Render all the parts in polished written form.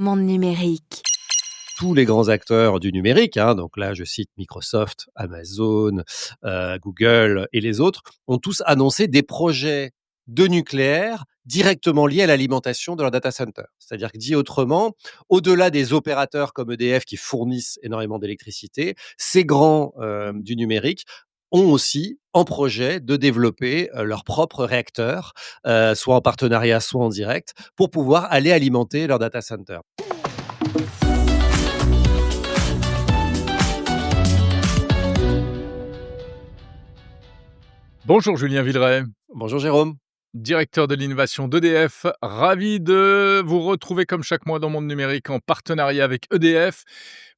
Monde numérique. Tous les grands acteurs du numérique, donc là je cite Microsoft, Amazon, Google et les autres, ont tous annoncé des projets de nucléaire directement liés à l'alimentation de leur data center. C'est-à-dire que dit autrement, au-delà des opérateurs comme EDF qui fournissent énormément d'électricité, ces grands du numérique ont aussi en projet de développer leurs propres réacteurs, soit en partenariat, soit en direct, pour pouvoir aller alimenter leur data center. Bonjour Julien Villeray, Bonjour Jérôme. directeur de l'innovation d'EDF. Ravi de vous retrouver comme chaque mois dans Monde Numérique en partenariat avec EDF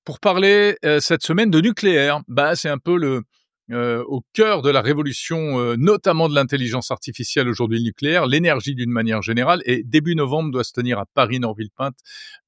pour parler cette semaine de nucléaire. C'est un peu au cœur de la révolution, notamment de l'intelligence artificielle aujourd'hui, le nucléaire, l'énergie d'une manière générale. Et début novembre doit se tenir à Paris, Nord-Villepinte,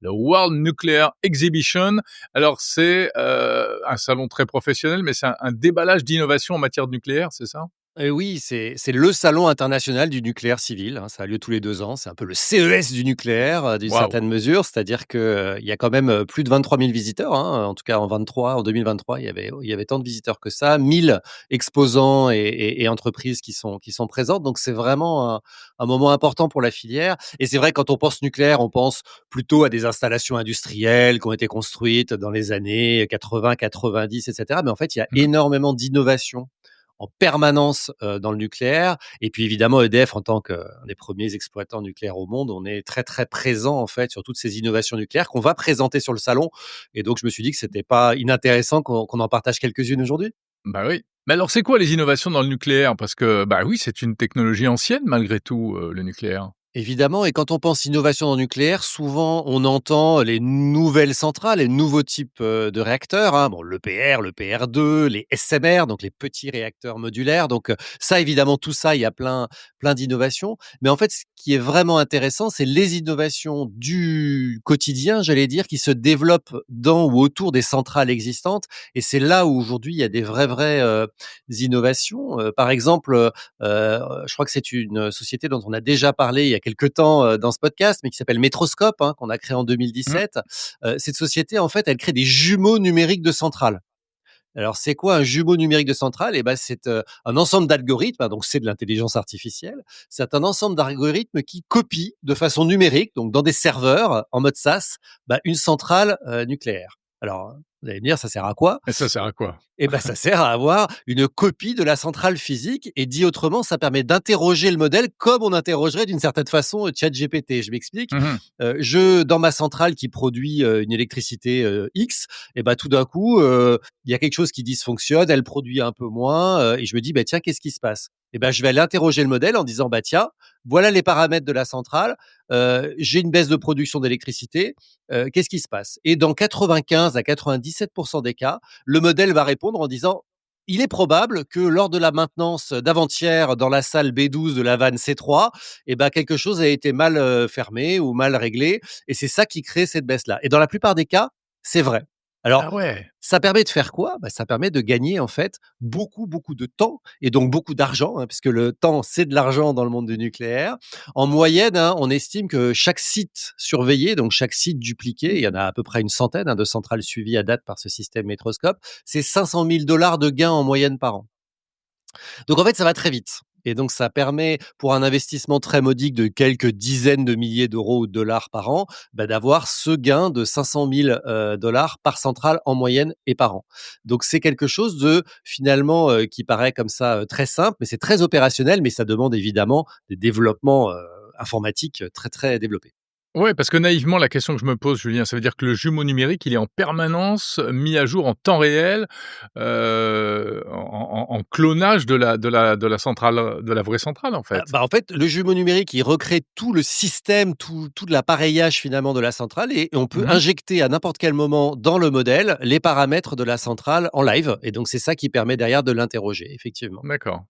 le World Nuclear Exhibition. Alors c'est un salon très professionnel, mais c'est un déballage d'innovation en matière de nucléaire, c'est ça ? Oui, c'est le salon international du nucléaire civil, ça a lieu tous les 2 ans. C'est un peu le CES du nucléaire, d'une Waouh. certaine mesure. C'est-à-dire que, il y a quand même, plus de 23 000 visiteurs, en tout cas en 2023, il y avait tant de visiteurs que ça. 1 000 exposants et entreprises qui sont présentes. Donc c'est vraiment un moment important pour la filière. Et c'est vrai, quand on pense nucléaire, on pense plutôt à des installations industrielles qui ont été construites dans les années 80, 90 et cetera. Mais en fait, il y a énormément d'innovations en permanence dans le nucléaire. Et puis évidemment, EDF, en tant qu'un des premiers exploitants nucléaires au monde, on est très très présent en fait sur toutes ces innovations nucléaires qu'on va présenter sur le salon. Et donc je me suis dit que c'était pas inintéressant qu'on en partage quelques-unes aujourd'hui. Bah oui. Mais alors c'est quoi les innovations dans le nucléaire? Parce que, oui, c'est une technologie ancienne malgré tout, le nucléaire. Évidemment, et quand on pense innovation dans le nucléaire, souvent on entend les nouvelles centrales, les nouveaux types de réacteurs, Bon, l'EPR, le PR2, les SMR, donc les petits réacteurs modulaires. Donc ça, évidemment, tout ça, il y a plein d'innovations. Mais en fait, ce qui est vraiment intéressant, c'est les innovations du quotidien, j'allais dire, qui se développent dans ou autour des centrales existantes. Et c'est là où aujourd'hui il y a des vraies innovations. Par exemple, je crois que c'est une société dont on a déjà parlé il y a quelque temps dans ce podcast, mais qui s'appelle Metroscope, qu'on a créé en Mmh. 2017. Cette société, en fait, elle crée des jumeaux numériques de centrales. Alors, c'est quoi un jumeau numérique de centrale? C'est un ensemble d'algorithmes, donc c'est de l'intelligence artificielle. C'est un ensemble d'algorithmes qui copient de façon numérique, donc dans des serveurs en mode SaaS, une centrale nucléaire. Alors, vous allez me dire, ça sert à quoi? Et ça sert à quoi? Ça sert à avoir une copie de la centrale physique, et dit autrement, ça permet d'interroger le modèle comme on interrogerait d'une certaine façon ChatGPT. Je m'explique. Mmh. Dans ma centrale qui produit une électricité X, tout d'un coup, il y a quelque chose qui dysfonctionne, elle produit un peu moins, et je me dis, tiens, qu'est-ce qui se passe? Je vais aller interroger le modèle en disant, tiens, voilà les paramètres de la centrale, j'ai une baisse de production d'électricité, qu'est-ce qui se passe? Et dans 95 à 97% des cas, le modèle va répondre en disant: «Il est probable que lors de la maintenance d'avant-hier dans la salle B12 de la vanne C3, quelque chose a été mal, fermé ou mal réglé, et c'est ça qui crée cette baisse-là», et dans la plupart des cas, c'est vrai. Alors, Ah ouais! ça permet de faire quoi? Ça permet de gagner en fait beaucoup, beaucoup de temps, et donc beaucoup d'argent, puisque le temps, c'est de l'argent dans le monde du nucléaire. En moyenne, on estime que chaque site surveillé, donc chaque site dupliqué, il y en a à peu près une centaine, de centrales suivies à date par ce système Metroscope, c'est 500 000 $ de gains en moyenne par an. Donc en fait, ça va très vite. Et donc ça permet, pour un investissement très modique de quelques dizaines de milliers d'euros ou de dollars par an, d'avoir ce gain de 500 000 $ par centrale en moyenne et par an. Donc c'est quelque chose de finalement qui paraît comme ça très simple, mais c'est très opérationnel, mais ça demande évidemment des développements informatiques très très développés. Ouais, parce que naïvement, la question que je me pose, Julien, ça veut dire que le jumeau numérique, il est en permanence mis à jour en temps réel, en clonage de la centrale, de la vraie centrale, en fait? En fait, le jumeau numérique, il recrée tout le système, tout l'appareillage finalement de la centrale, et on peut Mmh. injecter à n'importe quel moment dans le modèle les paramètres de la centrale en live, et donc c'est ça qui permet derrière de l'interroger, effectivement. D'accord.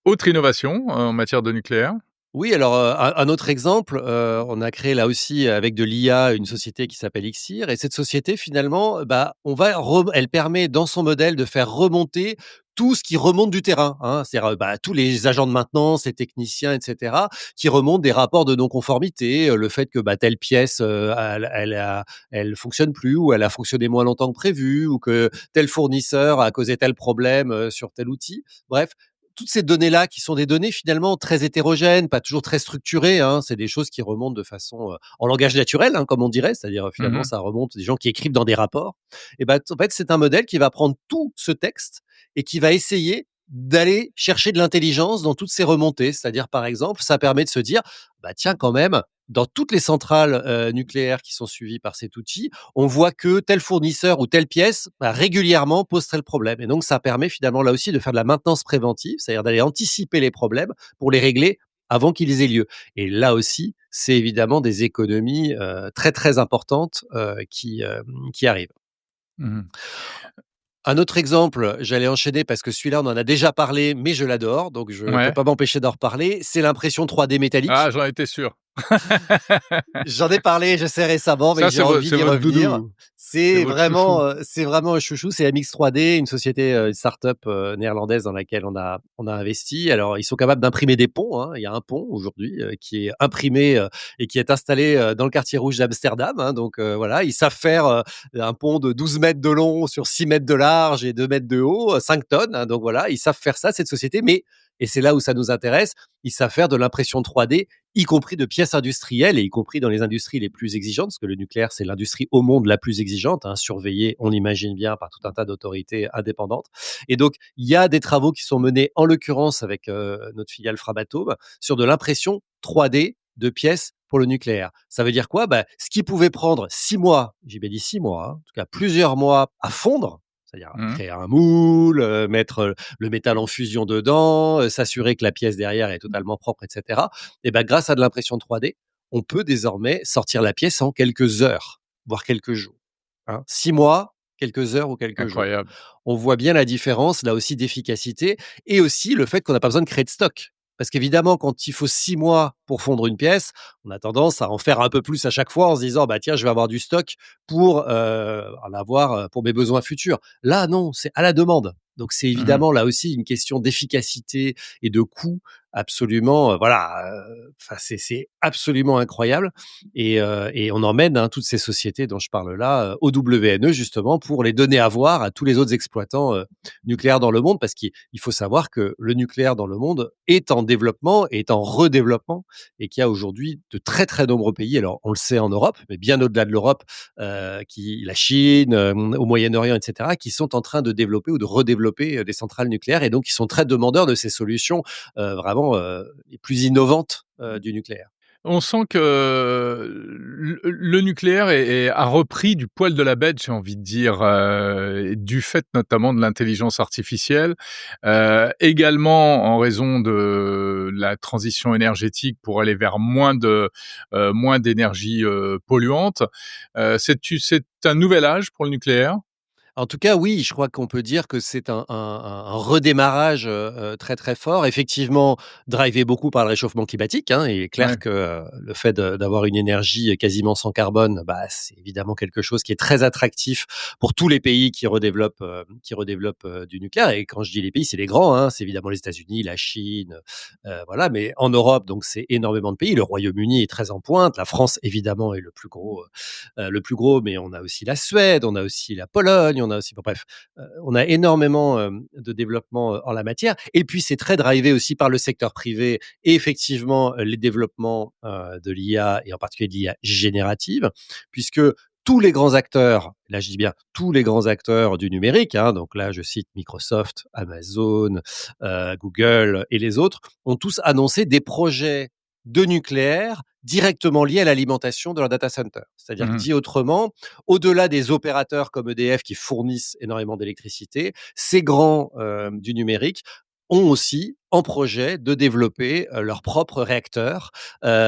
Autre innovation, en matière de nucléaire? Oui, alors, un autre exemple, on a créé là aussi avec de l'IA une société qui s'appelle Xir, et cette société finalement, elle permet dans son modèle de faire remonter tout ce qui remonte du terrain, hein. C'est-à-dire, tous les agents de maintenance, les techniciens, et cetera, qui remontent des rapports de non-conformité, le fait que, telle pièce, elle fonctionne plus ou elle a fonctionné moins longtemps que prévu ou que tel fournisseur a causé tel problème, sur tel outil. Bref, toutes ces données-là qui sont des données finalement très hétérogènes, pas toujours très structurées, hein. C'est des choses qui remontent de façon, en langage naturel, hein, comme on dirait, c'est-à-dire, finalement, Mmh. ça remonte des gens qui écrivent dans des rapports. Et en fait, c'est un modèle qui va prendre tout ce texte et qui va essayer d'aller chercher de l'intelligence dans toutes ces remontées. C'est-à-dire, par exemple, ça permet de se dire: «Tiens, quand même, dans toutes les centrales, nucléaires qui sont suivies par cet outil, on voit que tel fournisseur ou telle pièce, régulièrement pose tel problème» et donc ça permet finalement, là aussi, de faire de la maintenance préventive, c'est-à-dire d'aller anticiper les problèmes pour les régler avant qu'ils aient lieu et là aussi, c'est évidemment des économies, très, très importantes, qui arrivent. Mmh. Un autre exemple, j'allais enchaîner parce que celui-là, on en a déjà parlé, mais je l'adore, donc je ne peux Ouais. pas m'empêcher d'en reparler, c'est l'impression 3D Ah, métallique. j'en étais sûr. J'en ai parlé, je sais récemment, mais Ça, j'ai envie c'est d'y votre revenir. doudou, c'est votre chouchou. C'est vraiment un chouchou, c'est MX3D, une société, une start-up, néerlandaise dans laquelle on a investi. Alors, ils sont capables d'imprimer des ponts, hein. Il y a un pont aujourd'hui, qui est imprimé, et qui est installé, dans le quartier rouge d'Amsterdam, hein. Donc, voilà, ils savent faire, un pont de 12 mètres de long sur 6 mètres de large et 2 mètres de haut, 5 tonnes, hein. Donc voilà, ils savent faire ça, cette société, mais et c'est là où ça nous intéresse, ils savent faire de l'impression 3D y compris de pièces industrielles et y compris dans les industries les plus exigeantes, parce que le nucléaire, c'est l'industrie au monde la plus exigeante, hein, surveillée, on l'imagine bien, par tout un tas d'autorités indépendantes. Et donc, il y a des travaux qui sont menés, en l'occurrence avec notre filiale Framatome, sur de l'impression 3D de pièces pour le nucléaire. Ça veut dire quoi? Ce qui pouvait prendre 6 mois, j'ai bien dit 6 mois, hein, en tout cas plusieurs mois à fondre, c'est-à-dire Mmh. créer un moule, mettre le métal en fusion dedans, s'assurer que la pièce derrière est totalement propre, etc. Et grâce à de l'impression 3D, on peut désormais sortir la pièce en quelques heures, voire quelques jours, hein. 6 mois, quelques heures ou quelques jours. Incroyable. On voit bien la différence, là aussi, d'efficacité et aussi le fait qu'on n'a pas besoin de créer de stock. Parce qu'évidemment, quand il faut 6 mois pour fondre une pièce, on a tendance à en faire un peu plus à chaque fois en se disant: «Tiens, je vais avoir du stock pour, en avoir, pour mes besoins futurs». Là, non, c'est à la demande. Donc c'est Mmh. évidemment là aussi une question d'efficacité et de coût absolument, voilà, enfin c'est absolument incroyable et on emmène, hein, toutes ces sociétés dont je parle là, au WNE justement pour les donner à voir à tous les autres exploitants, nucléaires dans le monde. Parce qu'il faut savoir que le nucléaire dans le monde est en développement, est en redéveloppement et qu'il y a aujourd'hui de très, très nombreux pays, alors on le sait en Europe, mais bien au-delà de l'Europe, qui la Chine, au Moyen-Orient et cetera, qui sont en train de développer ou de redévelopper, des centrales nucléaires et donc qui sont très demandeurs de ces solutions, vraiment, les plus innovantes, du nucléaire. On sent que le nucléaire a repris du poil de la bête, j'ai envie de dire, du fait notamment de l'intelligence artificielle, également en raison de la transition énergétique pour aller vers moins d'énergie, polluante. C'est un nouvel âge pour le nucléaire? En tout cas, oui, je crois qu'on peut dire que c'est un redémarrage, très, très fort. Effectivement, drivé beaucoup par le réchauffement climatique, hein. Il est Ouais. clair que, le fait d'avoir une énergie quasiment sans carbone, c'est évidemment quelque chose qui est très attractif pour tous les pays qui redéveloppent, du nucléaire et quand je dis les pays, c'est les grands, hein. C'est évidemment les États-Unis, la Chine, voilà, mais en Europe, donc c'est énormément de pays. Le Royaume-Uni est très en pointe. La France, évidemment, est le plus gros, mais on a aussi la Suède, on a aussi la Pologne, on a aussi, bon, bref, on a énormément de développement en la matière. Et puis c'est très drivé aussi par le secteur privé et effectivement les développements de l'IA et en particulier de l'IA générative, puisque tous les grands acteurs, là je dis bien tous les grands acteurs du numérique, hein, donc là je cite Microsoft, Amazon, Google et les autres, ont tous annoncé des projets de nucléaire directement liés à l'alimentation de leur data center. C'est-à-dire que Mmh. dit autrement, au-delà des opérateurs comme EDF qui fournissent énormément d'électricité, ces grands du numérique ont aussi en projet de développer leurs propres réacteurs,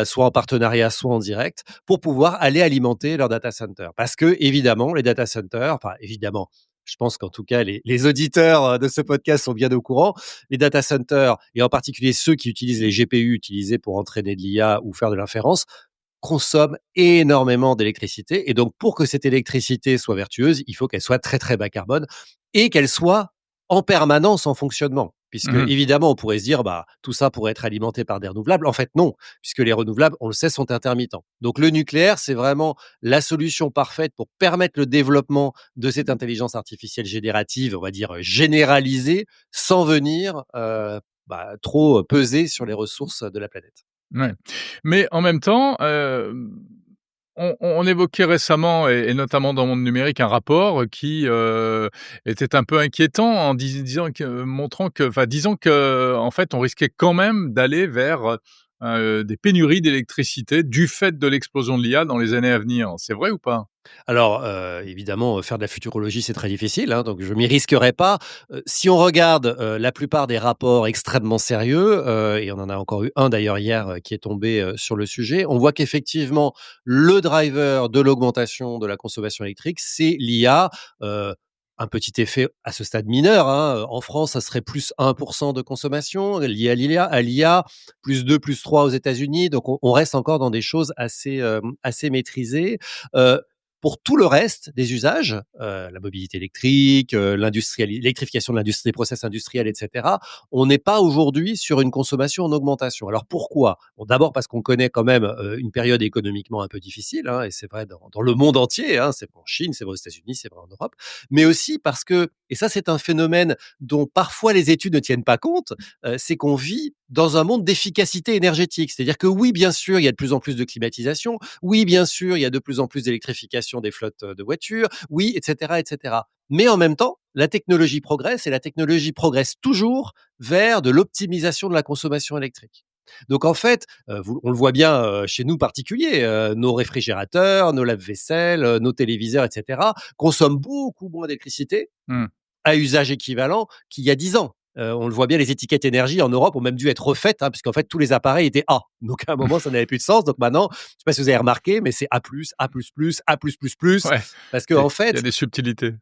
soit en partenariat, soit en direct, pour pouvoir aller alimenter leur data center. Parce que évidemment, les data centers, enfin évidemment, je pense qu'en tout cas les auditeurs de ce podcast sont bien au courant, les data centers, et en particulier ceux qui utilisent les GPU utilisés pour entraîner de l'IA ou faire de l'inférence, consomment énormément d'électricité. Et donc, pour que cette électricité soit vertueuse, il faut qu'elle soit très, très bas carbone et qu'elle soit en permanence en fonctionnement. Puisque Mmh. évidemment, on pourrait se dire, bah, tout ça pourrait être alimenté par des renouvelables. En fait, non, puisque les renouvelables, on le sait, sont intermittents. Donc le nucléaire, c'est vraiment la solution parfaite pour permettre le développement de cette intelligence artificielle générative, on va dire généralisée, sans venir trop peser sur les ressources de la planète. Ouais. Mais en même temps, on évoquait récemment et notamment dans Monde Numérique un rapport qui, était un peu inquiétant en disant que montrant que enfin disant qu'en fait on risquait quand même d'aller vers, des pénuries d'électricité du fait de l'explosion de l'IA dans les années à venir. C'est vrai ou pas? Alors, évidemment, faire de la futurologie, c'est très difficile, hein, donc je m'y risquerai pas. Si on regarde, la plupart des rapports extrêmement sérieux, et on en a encore eu un d'ailleurs hier, qui est tombé, sur le sujet, on voit qu'effectivement, le driver de l'augmentation de la consommation électrique, c'est l'IA. Un petit effet à ce stade mineur, hein, en France, ça serait plus 1 de consommation lié à l'IA, plus 2, plus 3 aux États-Unis, donc on reste encore dans des choses assez maîtrisées. Heu, pour tout le reste des usages, la mobilité électrique, l'électrification de l'industrie, des process industriels, et cetera, on n'est pas aujourd'hui sur une consommation en augmentation. Alors pourquoi? Bon, d'abord parce qu'on connaît quand même, une période économiquement un peu difficile, hein, et c'est vrai dans le monde entier, hein, c'est vrai en Chine, c'est vrai aux États-Unis, c'est vrai en Europe, mais aussi parce que, et ça c'est un phénomène dont parfois les études ne tiennent pas compte, c'est qu'on vit dans un monde d'efficacité énergétique. C'est-à-dire que oui, bien sûr, il y a de plus en plus de climatisation, oui, bien sûr, il y a de plus en plus d'électrification des flottes de voitures, oui, et cetera, et cetera. Mais en même temps, la technologie progresse et la technologie progresse toujours vers de l'optimisation de la consommation électrique. Donc en fait, on le voit bien chez nous particuliers, nos réfrigérateurs, nos lave-vaisselle, nos téléviseurs, et cetera, consomment beaucoup moins d'électricité Mmh. à usage équivalent qu'il y a 10 ans. On le voit bien, les étiquettes énergie en Europe ont même dû être refaites, hein, puisqu'en fait tous les appareils étaient A. Donc à un moment, ça n'avait plus de sens. Donc maintenant, je ne sais pas si vous avez remarqué, mais c'est A+, A++, A+++, Ouais, parce que il y a en il y a fait, des subtilités.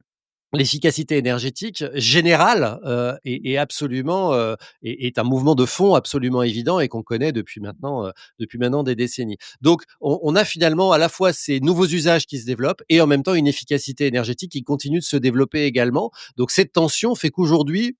l'efficacité énergétique générale, est absolument, est un mouvement de fond absolument évident et qu'on connaît depuis maintenant des décennies. Donc on a finalement à la fois ces nouveaux usages qui se développent et en même temps une efficacité énergétique qui continue de se développer également. Donc cette tension fait qu'aujourd'hui,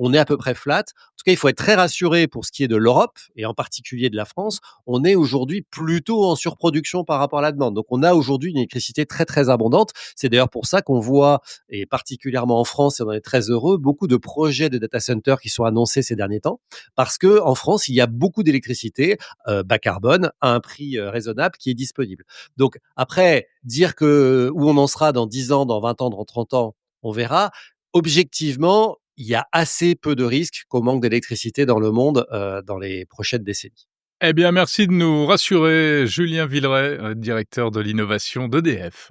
on est à peu près flat. En tout cas, il faut être très rassuré pour ce qui est de l'Europe et en particulier de la France. On est aujourd'hui plutôt en surproduction par rapport à la demande. Donc, on a aujourd'hui une électricité très, très abondante. C'est d'ailleurs pour ça qu'on voit, et particulièrement en France, et on en est très heureux, beaucoup de projets de data centers qui sont annoncés ces derniers temps. Parce que en France, il y a beaucoup d'électricité bas carbone à un prix raisonnable qui est disponible. Donc, après, dire que où on en sera dans 10 ans, dans 20 ans, dans 30 ans, on verra. Objectivement, il y a assez peu de risques qu'on manque d'électricité dans le monde, dans les prochaines décennies. Eh bien merci de nous rassurer, Julien Villeray, directeur de l'innovation d'EDF.